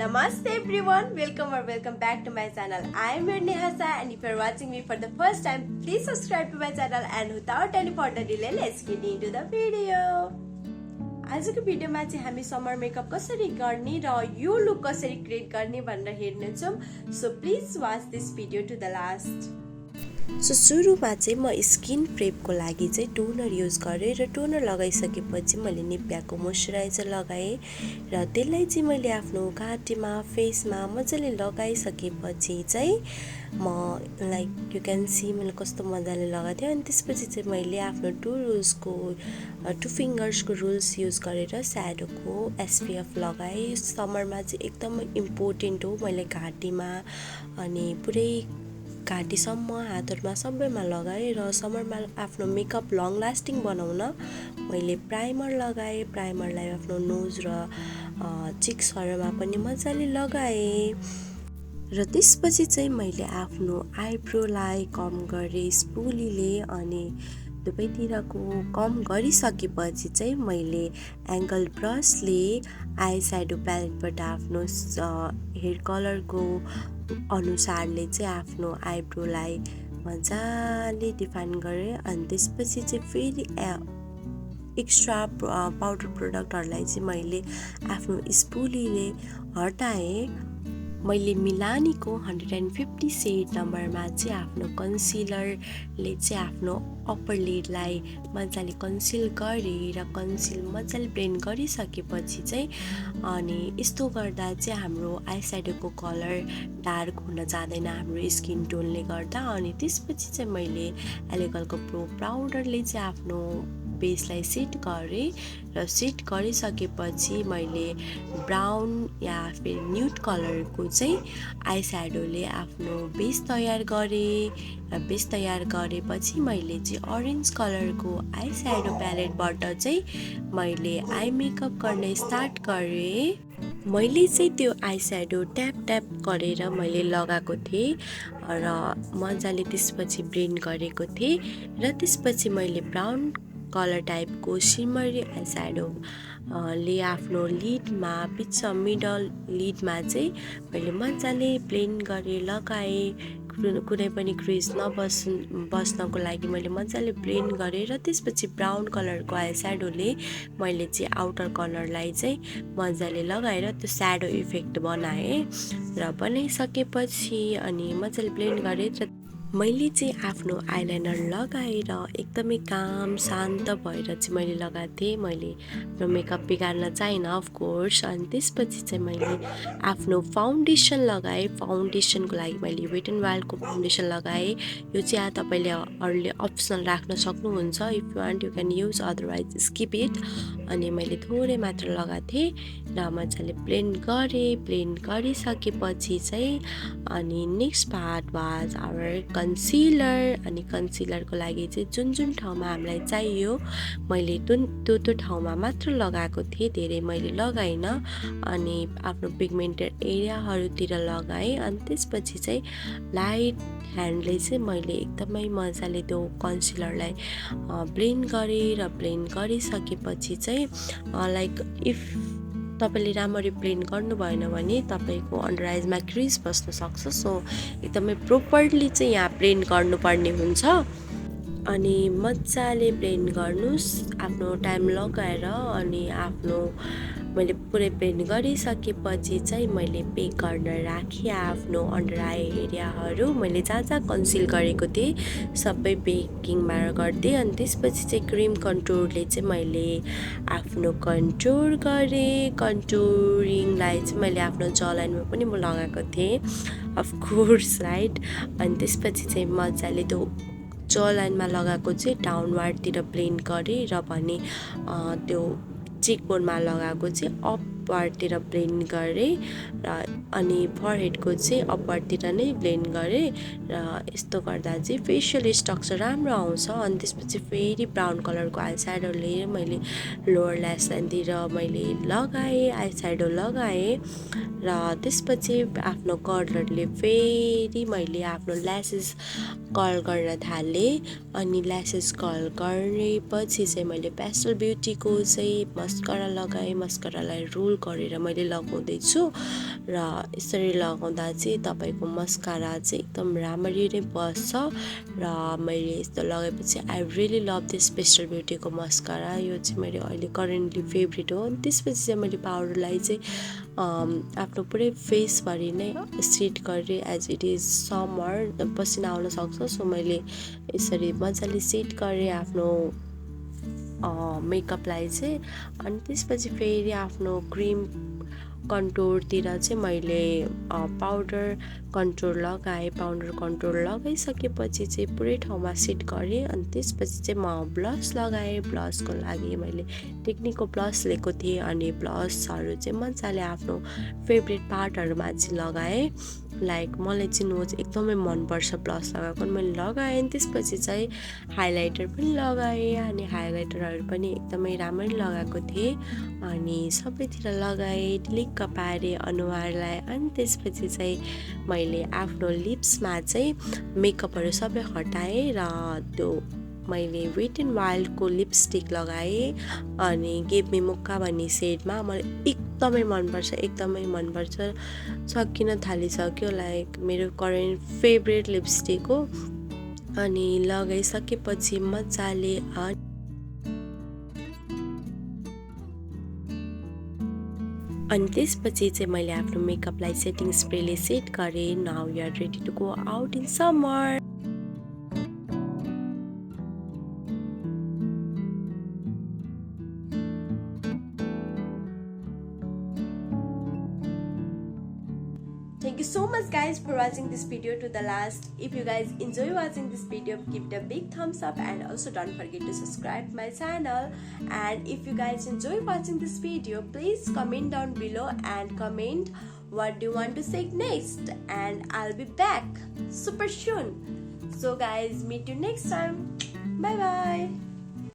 Namaste everyone, welcome back to my channel. I am your Neha and if you are watching me for the first time, please subscribe to my channel and without any further delay, let's get into the video. आजको भिडियोमा चाहिँ हामी summer makeup कसरी गर्ने र यो look कसरी create गर्ने भनेर हेर्नेछौं. So please watch this video to the last. So सुरुमा चाहिँ म स्किन प्रेपको लागि चाहिँ टोनर युज गरेँ र टोनर लगाइसकेपछि मैले निभ्याको मोइस्चराइजर लगाएँ र त्यसलाई चाहिँ मैले आफ्नो घाँटीमा फेसमा मजाले लगाइसकेपछि चाहिँ म लाइक यु क्यान सी मैले कस्तो मजाले लगाएको थिएँ. अनि त्यसपछि चाहिँ मैले आफ्नो टु फिङ्गर्सको रुल्स युज गरेर स्याडोको एसपिएफ लगाएँ. समरमा चाहिँ एकदमै इम्पोर्टेन्ट हो. मैले घाँटीमा अनि पुरै घाँटीसम्म हातहरुमा सबैमा लगाएँ र समरमा आफ्नो मेकअप लङ लास्टिङ बनाउन मैले प्राइमर लगाएँ. प्राइमरलाई आफ्नो नोज र चिक्सहरुमा पनि मजाले लगाएँ र त्यसपछि चाहिँ मैले आफ्नो आइब्रोलाई कम गरेँ स्पुलीले अनि दुवैतिरको कम गरिसकेपछि चाहिँ मैले एङ्गल ब्रसले आई स्याडो प्यालेटबाट आफ्नो हेयर कलरको अनुसारले चाहिँ आफ्नो आइब्रोलाई मजाले डिफाइन गरेँ. अनि त्यसपछि चाहिँ फेरि एक्स्ट्रा पाउडर प्रोडक्टहरूलाई चाहिँ मैले आफ्नो स्पुलीले हटाएँ. मैले मिलानीको 150 सेड नम्बरमा चाहिँ आफ्नो कन्सिलरले चाहिँ आफ्नो अप्पर लिडलाई मजाले कन्सिल गरेँ र कन्सिल मजाले ब्लेन्ड गरिसकेपछि चाहिँ अनि यस्तो गर्दा चाहिँ हाम्रो आई स्याडोको कलर डार्क हुन जाँदैन हाम्रो स्किन टोनले गर्दा. अनि त्यसपछि चाहिँ मैले एलेगलको प्रो पाउडरले चाहिँ आफ्नो बेसलाई सेट गरेँ र सेट गरिसकेपछि मैले ब्राउन या फिर न्यूड कलरको चाहिँ आई स्याडोले आफ्नो बेस तयार गरेँ र बेस तयार गरेपछि मैले चाहिँ अरेन्ज कलरको आई स्याडो प्यालेटबाट चाहिँ मैले आई मेकअप गर्न स्टार्ट गरेँ. मैले चाहिँ त्यो आई स्याडो ट्याप गरेर मैले लगाएको थिएँ र मजाले त्यसपछि ब्लेन्ड गरेको थिएँ र त्यसपछि मैले ब्राउन कलर टाइपको सिमरी आई स्याडो ले आफ्नो लिडमा बिच मिडल लिडमा चाहिँ मैले मजाले ब्लेन्ड गरेर लगाएँ. कुनै पनि क्रिज बस्नको लागि मैले मजाले ब्लेन्ड गरेँ र त्यसपछि ब्राउन कलरको आई स्याडोले मैले चाहिँ आउटर कलरलाई चाहिँ मजाले लगाएर त्यो स्याडो इफेक्ट बनाएँ र बनाइसकेपछि अनि मजाले ब्लेन्ड गरेँ र मैले चाहिँ आफ्नो आइलाइनर लगाएर एकदमै काम शान्त भएर चाहिँ मैले लगाएको थिएँ. मैले आफ्नो मेकअप बिगार्न चाहिँ अफकोर्स. अनि त्यसपछि चाहिँ मैले आफ्नो फाउन्डेसन लगाएँ. फाउन्डेसनको लागि मैले वेट एन्ड वाइल्डको फाउन्डेसन लगाएँ. यो चाहिँ तपाईँले अरूले अप्सनल राख्न सक्नुहुन्छ. If you want you can use otherwise skip it. अनि मैले थोरै मात्र लगाएको थिएँ र मजाले ब्लेन्ड गरेँ. ब्लेन्ड गरिसकेपछि चाहिँ अनि next part was our concealer. अनि कन्सिलरको लागि चाहिँ जुन ठाउँमा हामीलाई चाहियो मैले त्यो ठाउँमा मात्र लगाएको थिएँ. धेरै मैले लगाइनँ. अनि आफ्नो पिगमेन्टेड एरियाहरूतिर लगाएँ. अनि त्यसपछि चाहिँ लाइट ह्यान्डले चाहिँ मैले एकदमै मजाले त्यो कन्सिलरलाई ब्लेन्ड गरेँ र ब्लेन्ड गरिसकेपछि चाहिँ लाइक इफ तपाईले राम्ररी ब्लेन्ड गर्नु भएन भने तपाईको अन्डर आइजमा क्रिज बस्न सक्छ. सो एकदमै प्रोपरली चाहिँ यहाँ ब्लेन्ड गर्नुपर्ने हुन्छ. अनि मजाले ब्लेन्ड गर्नुस् आफ्नो टाइम लगाएर. अनि आफ्नो मैले पुरै ब्लेन्ड गरिसकेपछि चाहिँ मैले बेक गर्न राखेँ आफ्नो अन्डर आई एरियाहरू. मैले जहाँ कन्सिल गरेको थिएँ सबै बेकिङमा गर्दै. अनि त्यसपछि चाहिँ क्रिम कन्टुरले चाहिँ मैले आफ्नो कन्टुर गरेँ. कन्टुरिङलाई चाहिँ मैले आफ्नो जलाइनमा पनि म लगाएको थिएँ अफकोर्स राइट. अनि त्यसपछि चाहिँ मजाले त्यो जलाइनमा लगाएको चाहिँ डाउनवार्डतिर ब्लेन्ड गरेँ र भने त्यो चिकबोनमा लगाएको चाहिँ अपवार्डतिर ब्लेन्ड गरेँ र अनि फरहेडको चाहिँ अपवार्डतिर नै ब्लेन्ड गरेँ र यस्तो गर्दा चाहिँ फेसियल स्ट्रक्चर राम्रो आउँछ. अनि त्यसपछि फेरि ब्राउन कलरको आई स्याडोले मैले लोवर ल्यास लाइनतिर मैले लगाएँ आई स्याडो लगाएँ र त्यसपछि आफ्नो कर्लरले फेरि मैले आफ्नो ल्यासेस कर्ल गर्न थालेँ. अनि ल्यासेस कर्ल गरेपछि चाहिँ मैले पेस्टल ब्युटीको चाहिँ मस्करा लगाएँ. मस्करालाई रोल रोल गरेर मैले लगाउँदैछु र यसरी लगाउँदा चाहिँ तपाईको मस्कारा चाहिँ एकदम राम्ररी नै बस्छ र मैले यस्तो लगाएपछि I really love this special ब्युटीको मस्कारा यो चाहिँ मेरो अहिले करेन्टली फेभरेट हो त्यसपछि चाहिँ मैले पाउडरलाई चाहिँ आफ्नो पुरै फेसभरि नै सेट गरेँ एज इट इज समर पसिना आउन सक्छ सो मैले यसरी मजाले सेट गरेँ आफ्नो मेकअपलाई चाहिँ अनि त्यसपछि फेरि आफ्नो क्रिम कन्टुरतिर चाहिँ मैले पाउडर कन्टुर लगाएँ पाउडर कन्टुर लगाइसकेपछि चाहिँ पुरै ठाउँमा सेट गरेँ अनि त्यसपछि चाहिँ म ब्लस लगाएँ ब्लसको लागि मैले टेक्निकको ब्लस लिएको थिएँ अनि ब्लसहरू चाहिँ मजाले आफ्नो फेभरेट पार्टहरूमा चाहिँ लगाएँ लाइक मलाई चाहिँ नोज एकदमै मनपर्छ ब्लस लगाएको मैले लगाएँ अनि त्यसपछि चाहिँ हाइलाइटर पनि लगाएँ अनि हाइलाइटरहरू पनि एकदमै राम्ररी लगाएको थिएँ अनि सबैतिर लगाएँ लिक्क पारेँ अनुहारलाई अनि त्यसपछि चाहिँ मैले आफ्नो लिप्समा चाहिँ मेकअपहरू सबै हटाएँ र त्यो मैले वेट एन्ड वाइल्डको लिपस्टिक लगाएँ अनि गिभ मी मुक्का भन्ने सेडमा मलाई एकदमै मनपर्छ सकिन थालिसक्यो लाइक मेरो करेन्ट फेभरेट लिपस्टिक हो अनि लगाइसकेपछि मजाले अनि त्यसपछि चाहिँ मैले आफ्नो मेकअपलाई सेटिङ स्प्रेले सेट गरेँ now you are ready to go out in summer Thank you so much guys for watching this video to the last. If you guys enjoy watching this video, give it a big thumbs up and also don't forget to subscribe my channel. And if you guys enjoy watching this video, please comment down below and comment what do you want to say next and I'll be back super soon. So guys, meet you next time. Bye bye.